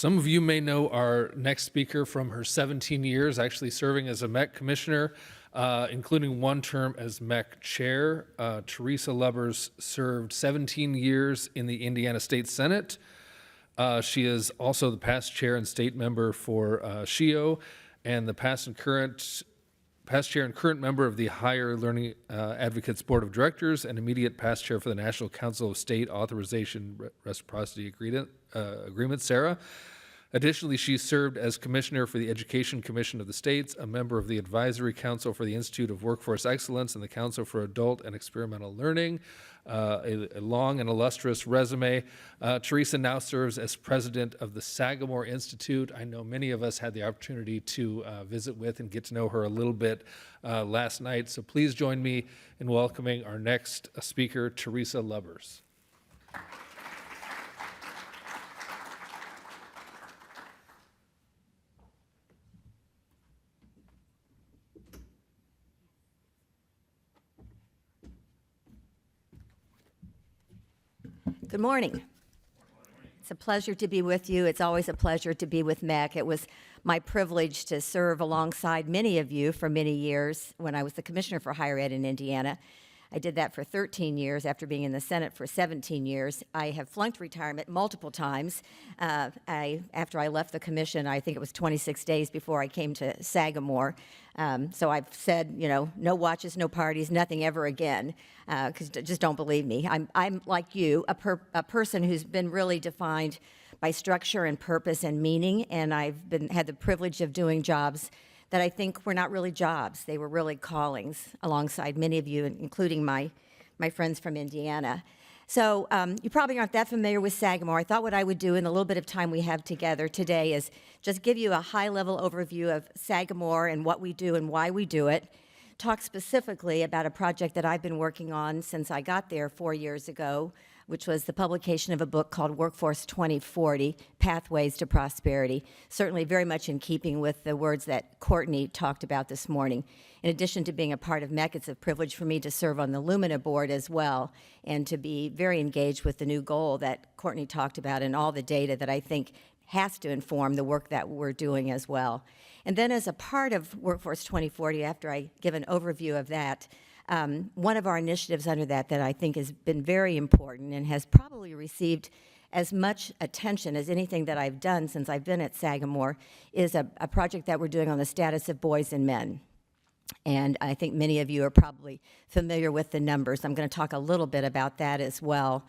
Some of you may know our next speaker from her 17 years actually serving as a MEC commissioner, including one term as MEC chair. Teresa Lubbers served 17 years in the Indiana State Senate. She is also the past chair and state member for SHIO, and the past chair and current member of the Higher Learning Advocates Board of Directors, and immediate past chair for the National Council of State Authorization Reciprocity Agreement, SARA. Additionally, she served as commissioner for the Education Commission of the States, a member of the Advisory Council for the Institute of Workforce Excellence and the Council for Adult and Experimental Learning, a long and illustrious resume. Teresa now serves as president of the Sagamore Institute. I know many of us had the opportunity to visit with and get to know her a little bit last night. So please join me in welcoming our next speaker, Teresa Lubbers. Good morning. It's a pleasure to be with you. It's always a pleasure to be with MEC. It was my privilege to serve alongside many of you for many years when I was the commissioner for higher ed in Indiana. I did that for 13 years after being in the Senate for 17 years. I have flunked retirement multiple times. After I left the commission, I think it was 26 days before I came to Sagamore. So I've said, no watches, no parties, nothing ever again, because just don't believe me. I'm like you, a person who's been really defined by structure and purpose and meaning, and I've had the privilege of doing jobs that I think were not really jobs. They were really callings alongside many of you, including my friends from Indiana. So you probably aren't that familiar with Sagamore. I thought what I would do in the little bit of time we have together today is just give you a high-level overview of Sagamore and what we do and why we do it, talk specifically about a project that I've been working on since I got there 4 years ago, which was the publication of a book called Workforce 2040, Pathways to Prosperity, certainly very much in keeping with the words that Courtney talked about this morning. In addition to being a part of MEC, it's a privilege for me to serve on the Lumina board as well, and to be very engaged with the new goal that Courtney talked about and all the data that I think has to inform the work that we're doing as well. And then as a part of Workforce 2040, after I give an overview of that, one of our initiatives under that I think has been very important and has probably received as much attention as anything that I've done since I've been at Sagamore is a project that we're doing on the status of boys and men. And I think many of you are probably familiar with the numbers. I'm going to talk a little bit about that as well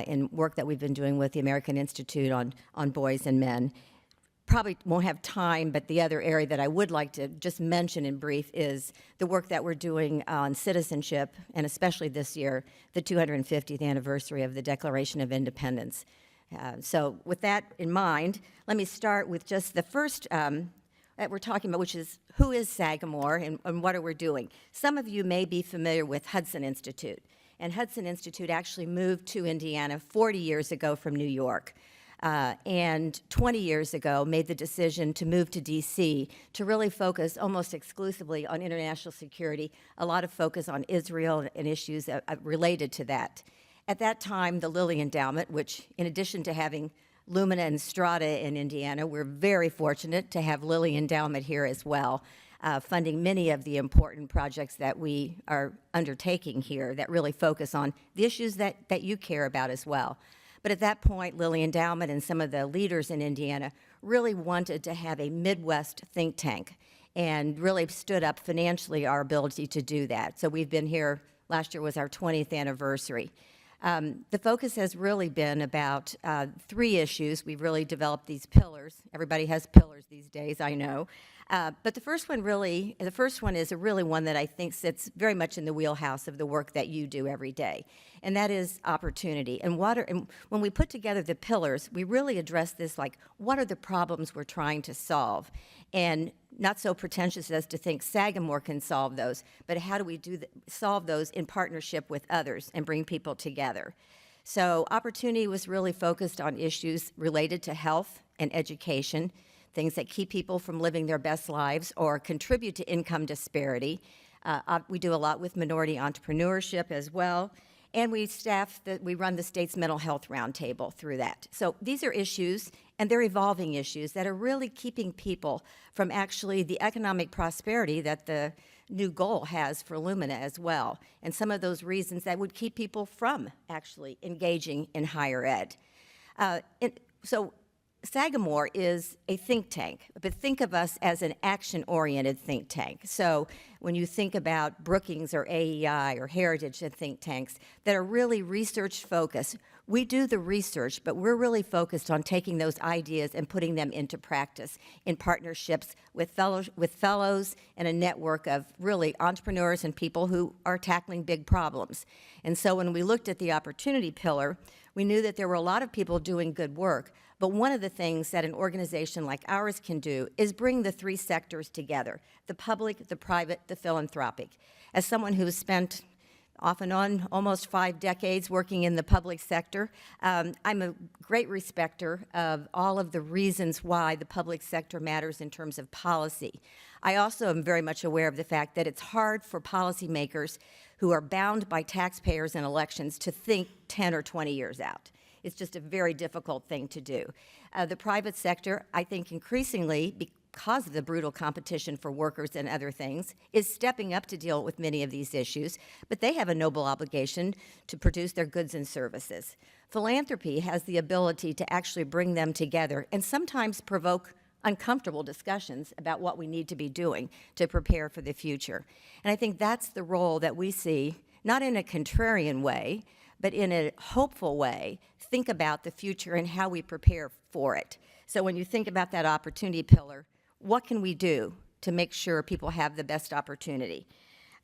in work that we've been doing with the American Institute on boys and men. Probably won't have time, but the other area that I would like to just mention in brief is the work that we're doing on citizenship, and especially this year, the 250th anniversary of the Declaration of Independence. So with that in mind, let me start with just the first that we're talking about, which is who is Sagamore and what are we doing? Some of you may be familiar with Hudson Institute, and Hudson Institute actually moved to Indiana 40 years ago from New York. And 20 years ago made the decision to move to D.C. to really focus almost exclusively on international security, a lot of focus on Israel and issues related to that. At that time, the Lilly Endowment, which in addition to having Lumina and Strata in Indiana, we're very fortunate to have Lilly Endowment here as well, funding many of the important projects that we are undertaking here that really focus on the issues that you care about as well. But at that point, Lilly Endowment and some of the leaders in Indiana really wanted to have a Midwest think tank and really stood up financially our ability to do that. So we've been here, last year was our 20th anniversary. The focus has really been about 3 issues. We've really developed these pillars. Everybody has pillars these days, I know. But the first one is really one that I think sits very much in the wheelhouse of the work that you do every day, and that is opportunity. And when we put together the pillars, we really address this like, what are the problems we're trying to solve? And not so pretentious as to think Sagamore can solve those, but how do we solve those in partnership with others and bring people together? So opportunity was really focused on issues related to health and education, things that keep people from living their best lives or contribute to income disparity. We do a lot with minority entrepreneurship as well. And we run the state's mental health roundtable through that. So these are issues, and they're evolving issues that are really keeping people from actually the economic prosperity that the new goal has for Lumina as well, and some of those reasons that would keep people from actually engaging in higher ed. So Sagamore is a think tank, but think of us as an action-oriented think tank. So when you think about Brookings or AEI or Heritage and think tanks that are really research-focused, we do the research, but we're really focused on taking those ideas and putting them into practice in partnerships with fellows and a network of really entrepreneurs and people who are tackling big problems. And so when we looked at the opportunity pillar, we knew that there were a lot of people doing good work, but one of the things that an organization like ours can do is bring the three sectors together: the public, the private, the philanthropic. As someone who's spent off and on almost 5 decades working in the public sector, I'm a great respecter of all of the reasons why the public sector matters in terms of policy. I also am very much aware of the fact that it's hard for policymakers who are bound by taxpayers and elections to think 10 or 20 years out. It's just a very difficult thing to do. The private sector, I think increasingly, because of the brutal competition for workers and other things, is stepping up to deal with many of these issues, but they have a noble obligation to produce their goods and services. Philanthropy has the ability to actually bring them together and sometimes provoke uncomfortable discussions about what we need to be doing to prepare for the future. And I think that's the role that we see, not in a contrarian way, but in a hopeful way, think about the future and how we prepare for it. So when you think about that opportunity pillar, what can we do to make sure people have the best opportunity?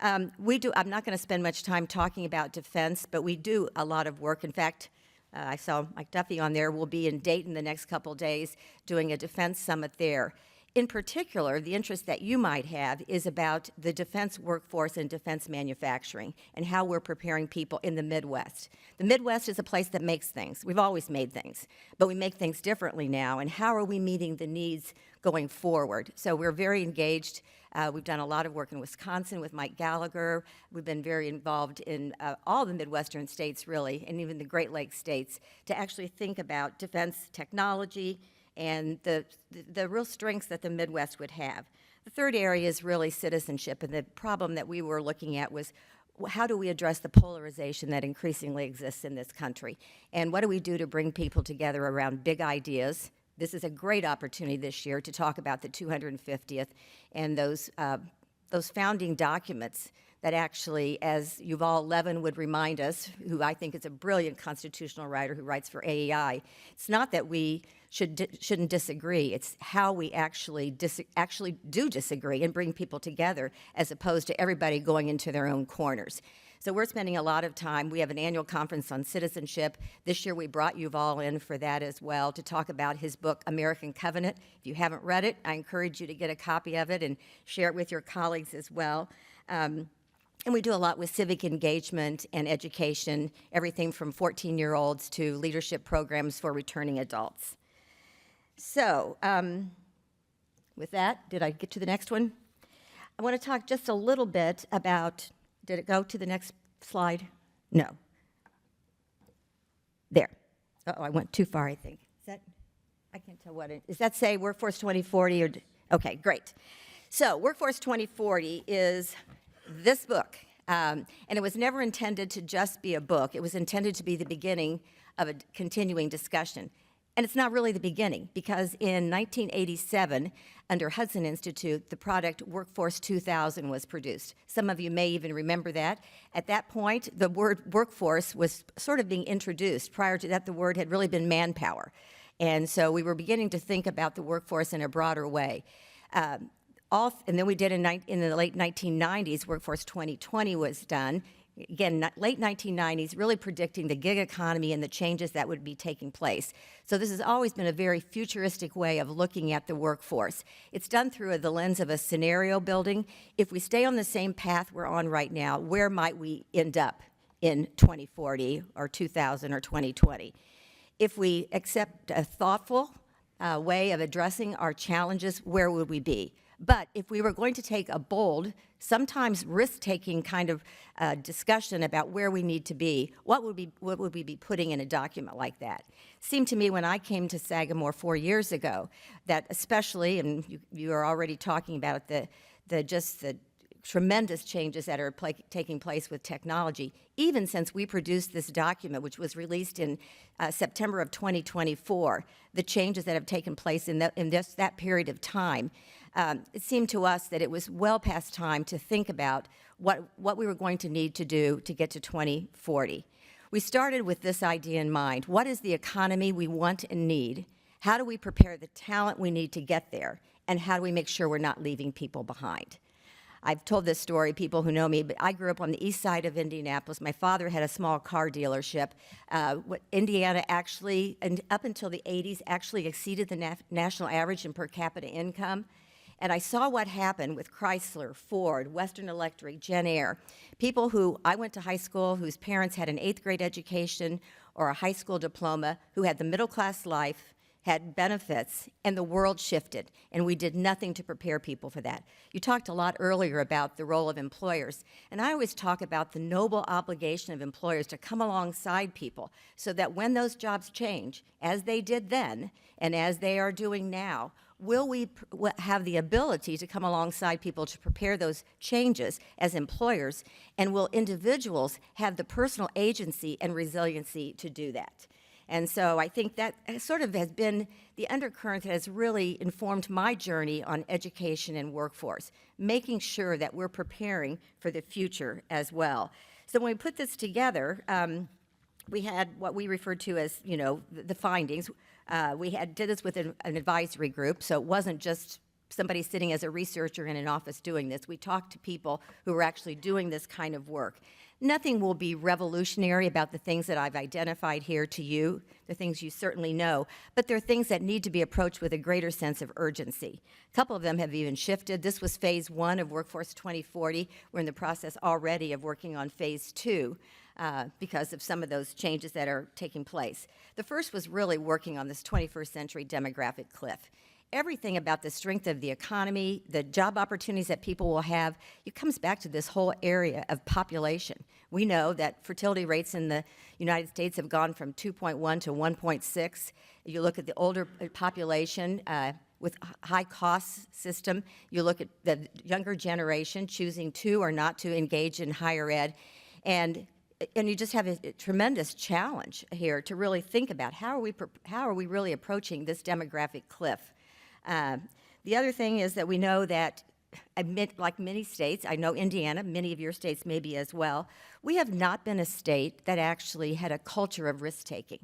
I'm not going to spend much time talking about defense, but we do a lot of work. In fact, I saw Mike Duffy on there. We'll be in Dayton the next couple days doing a defense summit there. In particular, the interest that you might have is about the defense workforce and defense manufacturing and how we're preparing people in the Midwest. The Midwest is a place that makes things. We've always made things, but we make things differently now, and how are we meeting the needs going forward? So we're very engaged. We've done a lot of work in Wisconsin with Mike Gallagher. We've been very involved in all the Midwestern states, really, and even the Great Lakes states, to actually think about defense technology and the real strengths that the Midwest would have. The third area is really citizenship, and the problem that we were looking at was how do we address the polarization that increasingly exists in this country? And what do we do to bring people together around big ideas? This is a great opportunity this year to talk about the 250th and those founding documents that actually, as Yuval Levin would remind us, who I think is a brilliant constitutional writer who writes for AEI, it's not that we shouldn't disagree. It's how we actually do disagree and bring people together, as opposed to everybody going into their own corners. So we're spending a lot of time. We have an annual conference on citizenship. This year we brought Yuval in for that as well, to talk about his book, American Covenant. If you haven't read it, I encourage you to get a copy of it and share it with your colleagues as well. And we do a lot with civic engagement and education, everything from 14-year-olds to leadership programs for returning adults. So with that, did I get to the next one? I want to talk just a little bit about, did it go to the next slide? No. There. Uh-oh, I went too far, I think. Is that, I can't tell what it, does that say Workforce 2040 or, okay, great. So Workforce 2040 is this book, and it was never intended to just be a book. It was intended to be the beginning of a continuing discussion. And it's not really the beginning, because in 1987, under Hudson Institute, the product Workforce 2000 was produced. Some of you may even remember that. At that point, the word workforce was sort of being introduced. Prior to that, the word had really been manpower. And so we were beginning to think about the workforce in a broader way. And then we did in the late 1990s, Workforce 2020 was done. Again, late 1990s, really predicting the gig economy and the changes that would be taking place. So this has always been a very futuristic way of looking at the workforce. It's done through the lens of a scenario building. If we stay on the same path we're on right now, where might we end up in 2040 or 2000 or 2020? If we accept a thoughtful way of addressing our challenges, where would we be? But if we were going to take a bold, sometimes risk-taking kind of discussion about where we need to be, what would we be putting in a document like that? It seemed to me when I came to Sagamore 4 years ago that especially, and you are already talking about the tremendous changes that are taking place with technology, even since we produced this document, which was released in September of 2024, the changes that have taken place in that period of time, it seemed to us that it was well past time to think about what we were going to need to do to get to 2040. We started with this idea in mind. What is the economy we want and need? How do we prepare the talent we need to get there? And how do we make sure we're not leaving people behind? I've told this story, people who know me, but I grew up on the east side of Indianapolis. My father had a small car dealership. Indiana actually, and up until the 80s, actually exceeded the national average in per capita income. And I saw what happened with Chrysler, Ford, Western Electric, Gen Air, people who I went to high school, whose parents had an 8th grade education or a high school diploma, who had the middle class life, had benefits, and the world shifted, and we did nothing to prepare people for that. You talked a lot earlier about the role of employers, and I always talk about the noble obligation of employers to come alongside people so that when those jobs change, as they did then and as they are doing now, will we have the ability to come alongside people to prepare those changes as employers, and will individuals have the personal agency and resiliency to do that? And so I think that sort of has been the undercurrent that has really informed my journey on education and workforce, making sure that we're preparing for the future as well. So when we put this together, we had what we referred to as, the findings. We did this with an advisory group, so it wasn't just somebody sitting as a researcher in an office doing this. We talked to people who were actually doing this kind of work. Nothing will be revolutionary about the things that I've identified here to you, the things you certainly know, but they're things that need to be approached with a greater sense of urgency. A couple of them have even shifted. This was phase 1 of Workforce 2040. We're in the process already of working on phase 2 because of some of those changes that are taking place. The first was really working on this 21st century demographic cliff. Everything about the strength of the economy, the job opportunities that people will have, it comes back to this whole area of population. We know that fertility rates in the United States have gone from 2.1 to 1.6. You look at the older population with high cost system. You look at the younger generation choosing to or not to engage in higher ed. And you just have a tremendous challenge here to really think about how are we really approaching this demographic cliff. The other thing is that we know that, like many states, I know Indiana, many of your states maybe as well, we have not been a state that actually had a culture of risk-taking.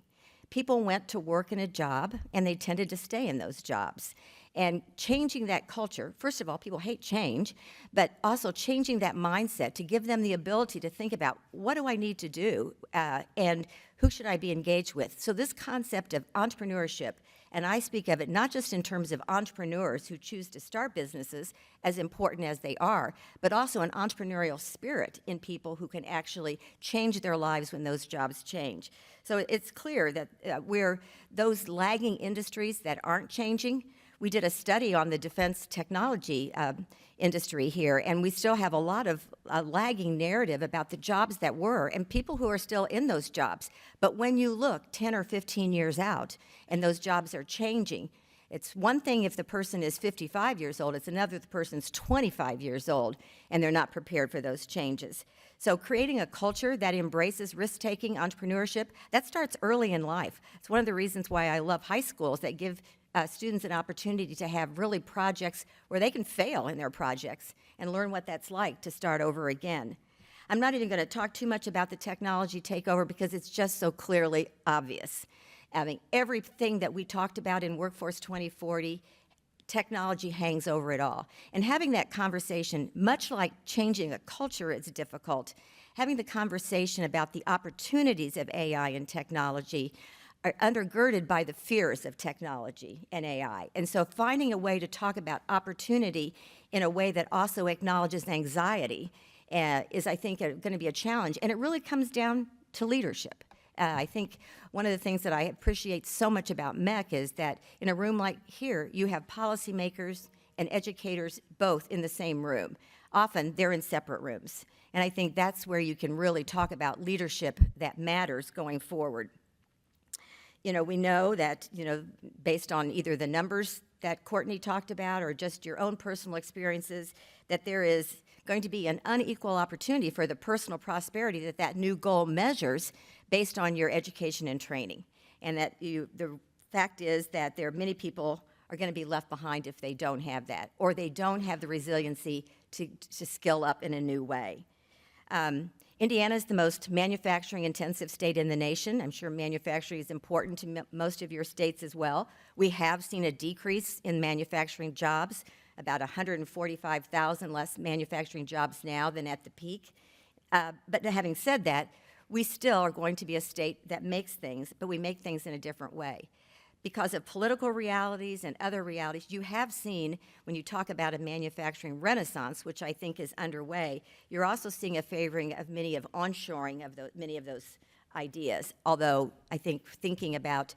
People went to work in a job, and they tended to stay in those jobs. And changing that culture, first of all, people hate change, but also changing that mindset to give them the ability to think about, what do I need to do, and who should I be engaged with? So this concept of entrepreneurship, and I speak of it not just in terms of entrepreneurs who choose to start businesses, as important as they are, but also an entrepreneurial spirit in people who can actually change their lives when those jobs change. So it's clear that we're those lagging industries that aren't changing. We did a study on the defense technology industry here, and we still have a lot of lagging narrative about the jobs that were, and people who are still in those jobs. But when you look 10 or 15 years out, and those jobs are changing, it's one thing if the person is 55 years old, it's another if the person's 25 years old, and they're not prepared for those changes. So creating a culture that embraces risk-taking, entrepreneurship, that starts early in life. It's one of the reasons why I love high schools that give students an opportunity to have really projects where they can fail in their projects and learn what that's like to start over again. I'm not even going to talk too much about the technology takeover because it's just so clearly obvious. I mean, everything that we talked about in Workforce 2040, technology hangs over it all. And having that conversation, much like changing a culture is difficult, having the conversation about the opportunities of AI and technology are undergirded by the fears of technology and AI. And so finding a way to talk about opportunity in a way that also acknowledges anxiety is, I think, going to be a challenge. And it really comes down to leadership. I think one of the things that I appreciate so much about MEC is that in a room like here, you have policymakers and educators both in the same room. Often they're in separate rooms. And I think that's where you can really talk about leadership that matters going forward. You know, we know that, you know, based on either the numbers that Courtney talked about or just your own personal experiences, that there is going to be an unequal opportunity for the personal prosperity that that new goal measures based on your education and training. And that the fact is that there are many people are going to be left behind if they don't have that, or they don't have the resiliency to skill up in a new way. Indiana is the most manufacturing-intensive state in the nation. I'm sure manufacturing is important to most of your states as well. We have seen a decrease in manufacturing jobs, about 145,000 less manufacturing jobs now than at the peak. But having said that, we still are going to be a state that makes things, but we make things in a different way. Because of political realities and other realities, you have seen, when you talk about a manufacturing renaissance, which I think is underway, you're also seeing a favoring of onshoring of many of those ideas. Although I think thinking about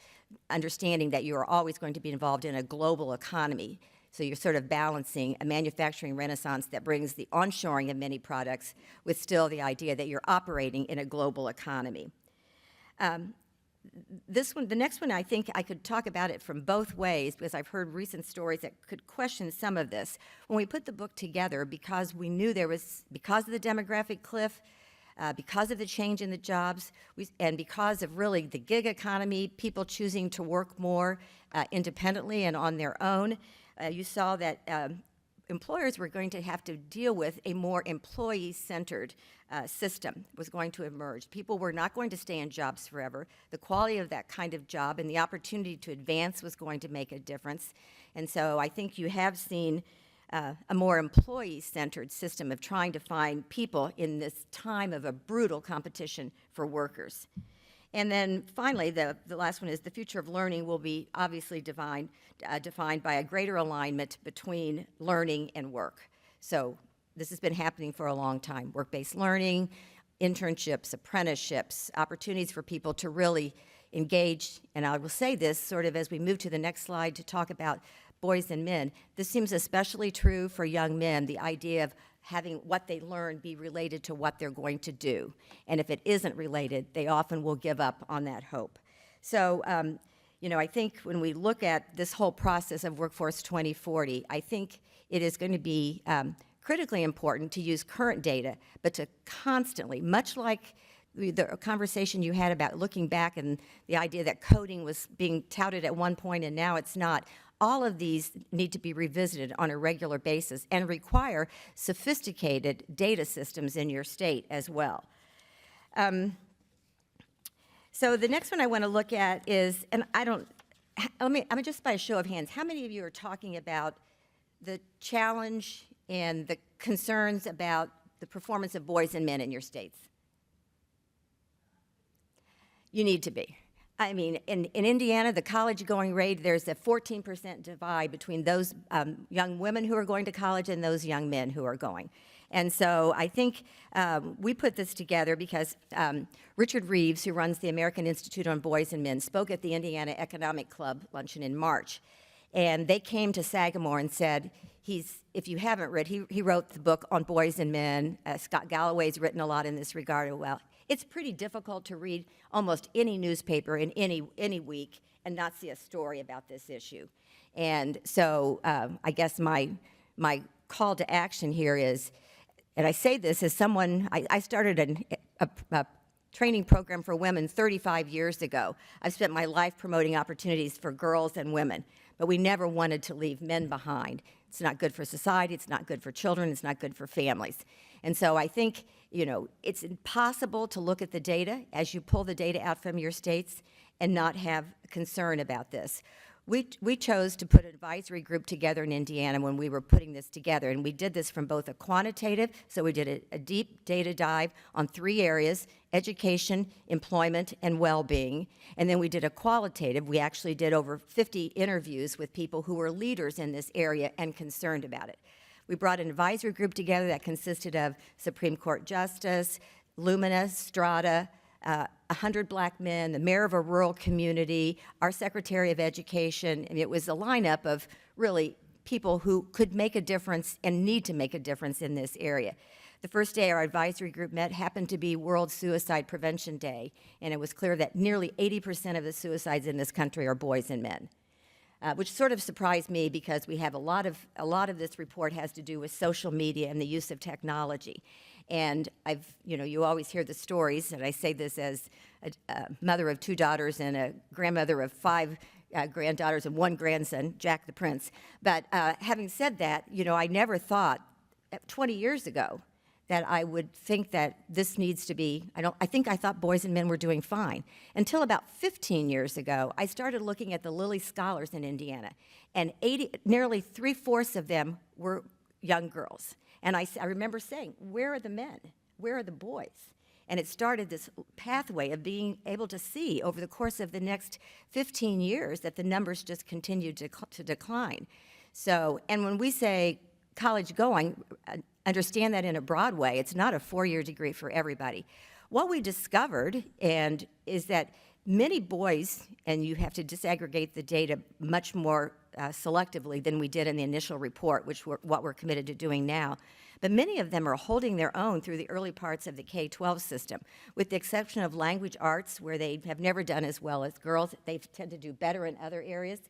understanding that you are always going to be involved in a global economy, so you're sort of balancing a manufacturing renaissance that brings the onshoring of many products with still the idea that you're operating in a global economy. The next one, I think I could talk about it from both ways because I've heard recent stories that could question some of this. When we put the book together, because we knew because of the demographic cliff, because of the change in the jobs, and because of really the gig economy, people choosing to work more independently and on their own, you saw that employers were going to have to deal with a more employee-centered system was going to emerge. People were not going to stay in jobs forever. The quality of that kind of job and the opportunity to advance was going to make a difference. And so I think you have seen a more employee-centered system of trying to find people in this time of a brutal competition for workers. And then finally, the last one is the future of learning will be obviously defined by a greater alignment between learning and work. So this has been happening for a long time. Work-based learning, internships, apprenticeships, opportunities for people to really engage. And I will say this sort of as we move to the next slide to talk about boys and men. This seems especially true for young men, the idea of having what they learn be related to what they're going to do. And if it isn't related, they often will give up on that hope. So, you know, I think when we look at this whole process of Workforce 2040, I think it is going to be critically important to use current data, but to constantly, much like the conversation you had about looking back and the idea that coding was being touted at one point and now it's not, all of these need to be revisited on a regular basis and require sophisticated data systems in your state as well. So the next one I want to look at is, and I'm just by a show of hands, how many of you are talking about the challenge and the concerns about the performance of boys and men in your states? You need to be. I mean, in Indiana, the college-going rate, there's a 14% divide between those young women who are going to college and those young men who are going. And so I think we put this together because Richard Reeves, who runs the American Institute on Boys and Men, spoke at the Indiana Economic Club luncheon in March. And they came to Sagamore and said, if you haven't read, he wrote the book on boys and men. Scott Galloway's written a lot in this regard. Well, it's pretty difficult to read almost any newspaper in any week and not see a story about this issue. And so I guess my call to action here is, and I say this as someone, I started a training program for women 35 years ago. I've spent my life promoting opportunities for girls and women, but we never wanted to leave men behind. It's not good for society, it's not good for children, it's not good for families. And so I think, you know, it's impossible to look at the data as you pull the data out from your states and not have concern about this. We chose to put an advisory group together in Indiana when we were putting this together, and we did this from both a quantitative, so we did a deep data dive on 3 areas: education, employment, and well-being. And then we did a qualitative. We actually did over 50 interviews with people who were leaders in this area and concerned about it. We brought an advisory group together that consisted of Supreme Court Justice, Lumina, Strata, 100 black men, the mayor of a rural community, our Secretary of Education. I mean, it was a lineup of really people who could make a difference and need to make a difference in this area. The first day our advisory group met happened to be World Suicide Prevention Day, and it was clear that nearly 80% of the suicides in this country are boys and men. Which sort of surprised me because we have a lot of this report has to do with social media and the use of technology. And you always hear the stories, and I say this as a mother of 2 daughters and a grandmother of 5 granddaughters and 1 grandson, Jack the Prince. But having said that, I never thought 20 years ago that I would think that this needs to be, I thought boys and men were doing fine. Until about 15 years ago, I started looking at the Lilly Scholars in Indiana, and nearly 3/4 of them were young girls. And I remember saying, where are the men? Where are the boys? And it started this pathway of being able to see over the course of the next 15 years that the numbers just continued to decline. So, and when we say college going, understand that in a broad way. It's not a 4-year degree for everybody. What we discovered is that many boys, and you have to disaggregate the data much more selectively than we did in the initial report, what we're committed to doing now, but many of them are holding their own through the early parts of the K-12 system, with the exception of language arts, where they have never done as well as girls. They tend to do better in other areas.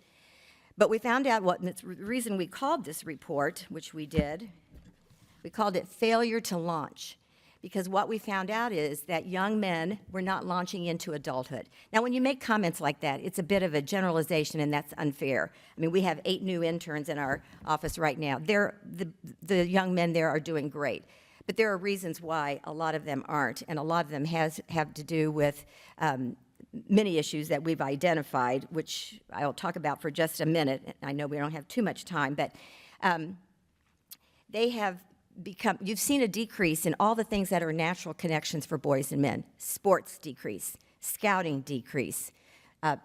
But we found out and it's the reason we called this report, which we did, we called it Failure to Launch, because what we found out is that young men were not launching into adulthood. Now, when you make comments like that, it's a bit of a generalization, and that's unfair. I mean, we have 8 new interns in our office right now. The young men there are doing great. But there are reasons why a lot of them aren't, and a lot of them have to do with many issues that we've identified, which I'll talk about for just a minute. I know we don't have too much time, but they have you've seen a decrease in all the things that are natural connections for boys and men. Sports decrease, scouting decrease,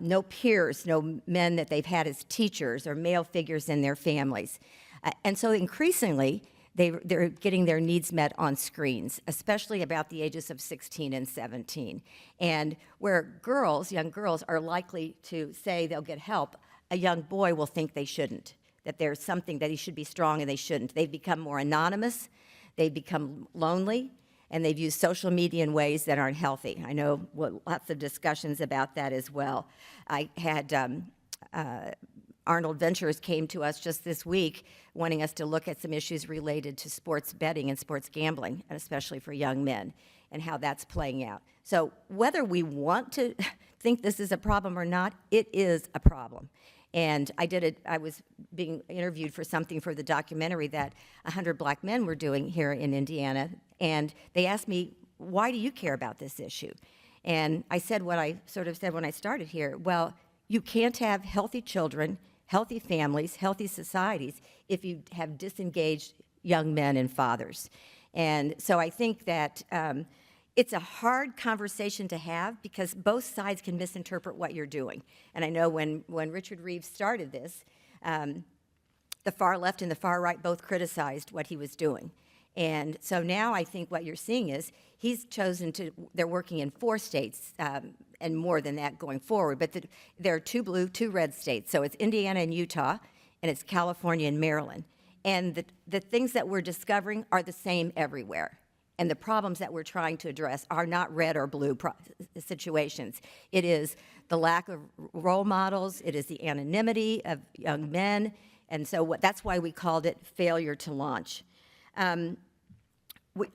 no peers, no men that they've had as teachers or male figures in their families. And so increasingly, they're getting their needs met on screens, especially about the ages of 16 and 17. And where young girls are likely to say they'll get help, a young boy will think they shouldn't, that there's something that he should be strong and they shouldn't. They've become more anonymous, they've become lonely, and they've used social media in ways that aren't healthy. I know lots of discussions about that as well. I had Arnold Ventures came to us just this week wanting us to look at some issues related to sports betting and sports gambling, especially for young men, and how that's playing out. So whether we want to think this is a problem or not, it is a problem. And I was being interviewed for something for the documentary that 100 black men were doing here in Indiana, and they asked me, why do you care about this issue? And I said what I sort of said when I started here, well, you can't have healthy children, healthy families, healthy societies if you have disengaged young men and fathers. And so I think that it's a hard conversation to have because both sides can misinterpret what you're doing. And I know when Richard Reeves started this, the far left and the far right both criticized what he was doing. And so now I think what you're seeing is he's chosen they're working in 4 states, and more than that going forward, but there are 2 blue, 2 red states. So it's Indiana and Utah, and it's California and Maryland. And the things that we're discovering are the same everywhere. And the problems that we're trying to address are not red or blue situations. It is the lack of role models. It is the anonymity of young men. And so that's why we called it Failure to Launch.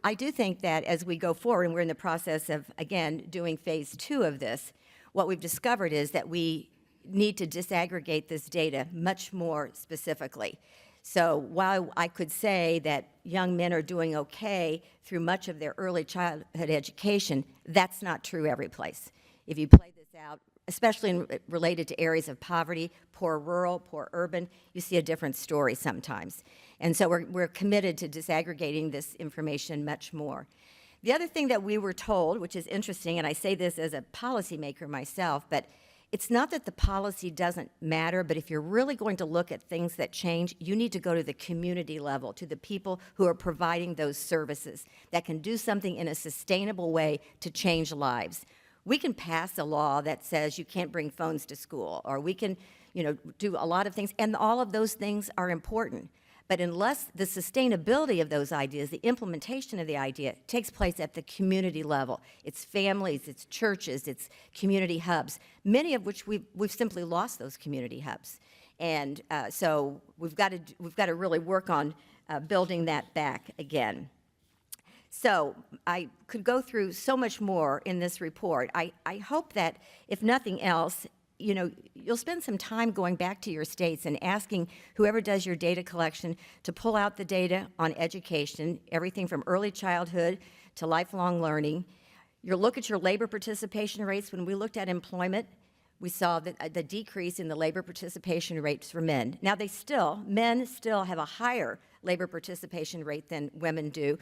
I do think that as we go forward, and we're in the process of, again, doing phase 2 of this, what we've discovered is that we need to disaggregate this data much more specifically. So while I could say that young men are doing okay through much of their early childhood education, that's not true every place. If you play this out, especially related to areas of poverty, poor rural, poor urban, you see a different story sometimes. And so we're committed to disaggregating this information much more. The other thing that we were told, which is interesting, and I say this as a policymaker myself, but it's not that the policy doesn't matter, but if you're really going to look at things that change, you need to go to the community level, to the people who are providing those services that can do something in a sustainable way to change lives. We can pass a law that says you can't bring phones to school, or we can, do a lot of things, and all of those things are important. But unless the sustainability of those ideas, the implementation of the idea takes place at the community level, it's families, it's churches, it's community hubs, many of which we've simply lost those community hubs. And so we've got to really work on building that back again. So I could go through so much more in this report. I hope that, if nothing else, you'll spend some time going back to your states and asking whoever does your data collection to pull out the data on education, everything from early childhood to lifelong learning. You'll look at your labor participation rates. When we looked at employment, we saw that the decrease in the labor participation rates for men. Now, men still have a higher labor participation rate than women do,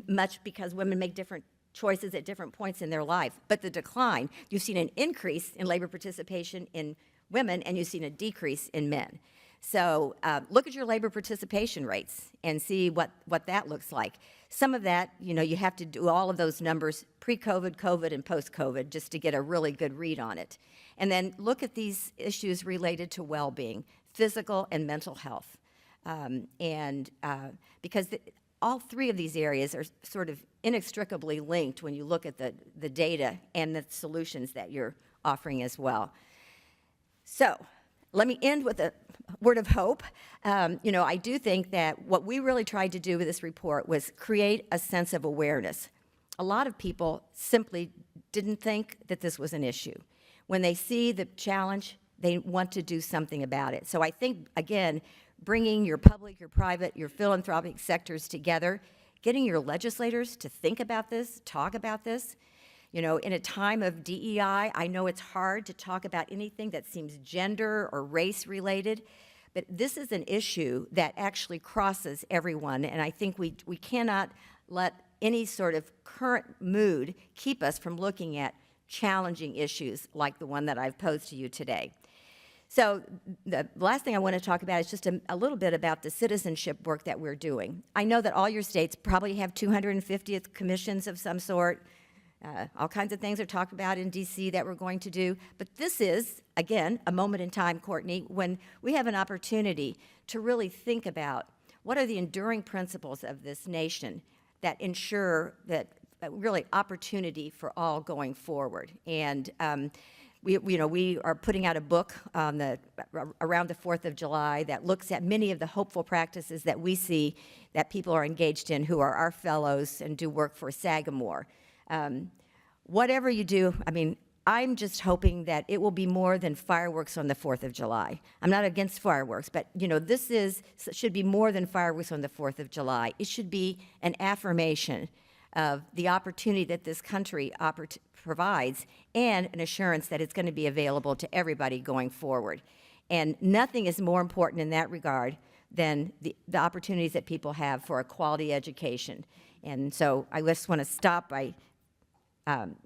much because women make different choices at different points in their life. But the decline, you've seen an increase in labor participation in women, and you've seen a decrease in men. So look at your labor participation rates and see what that looks like. Some of that, you have to do all of those numbers pre-COVID, COVID, and post-COVID just to get a really good read on it. And then look at these issues related to well-being, physical and mental health. Because all three of these areas are sort of inextricably linked when you look at the data and the solutions that you're offering as well. So let me end with a word of hope. I do think that what we really tried to do with this report was create a sense of awareness. A lot of people simply didn't think that this was an issue. When they see the challenge, they want to do something about it. So I think, again, bringing your public, your private, your philanthropic sectors together, getting your legislators to think about this, talk about this. In a time of DEI, I know it's hard to talk about anything that seems gender or race related, but this is an issue that actually crosses everyone, and I think we cannot let any sort of current mood keep us from looking at challenging issues like the one that I've posed to you today. So the last thing I want to talk about is just a little bit about the citizenship work that we're doing. I know that all your states probably have 250th commissions of some sort. All kinds of things are talked about in DC that we're going to do. But this is, again, a moment in time, Courtney, when we have an opportunity to really think about what are the enduring principles of this nation that ensure that really opportunity for all going forward. And we are putting out a book around the 4th of July that looks at many of the hopeful practices that we see that people are engaged in who are our fellows and do work for Sagamore. Whatever you do, I'm just hoping that it will be more than fireworks on the 4th of July. I'm not against fireworks, but this should be more than fireworks on the 4th of July. It should be an affirmation of the opportunity that this country provides and an assurance that it's going to be available to everybody going forward. And nothing is more important in that regard than the opportunities that people have for a quality education. And so I just want to stop by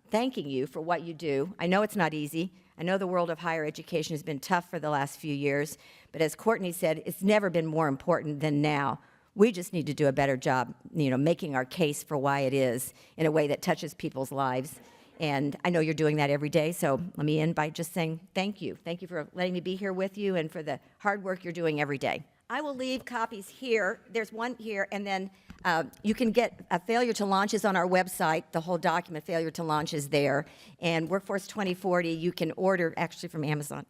thanking you for what you do. I know it's not easy. I know the world of higher education has been tough for the last few years, but as Courtney said, it's never been more important than now. We just need to do a better job, making our case for why it is in a way that touches people's lives. And I know you're doing that every day, so let me end by just saying thank you. Thank you for letting me be here with you and for the hard work you're doing every day. I will leave copies here. There's one here, and then you can get a Failure to Launch is on our website. The whole document, Failure to Launch, is there. And Workforce 2040, you can order actually from Amazon.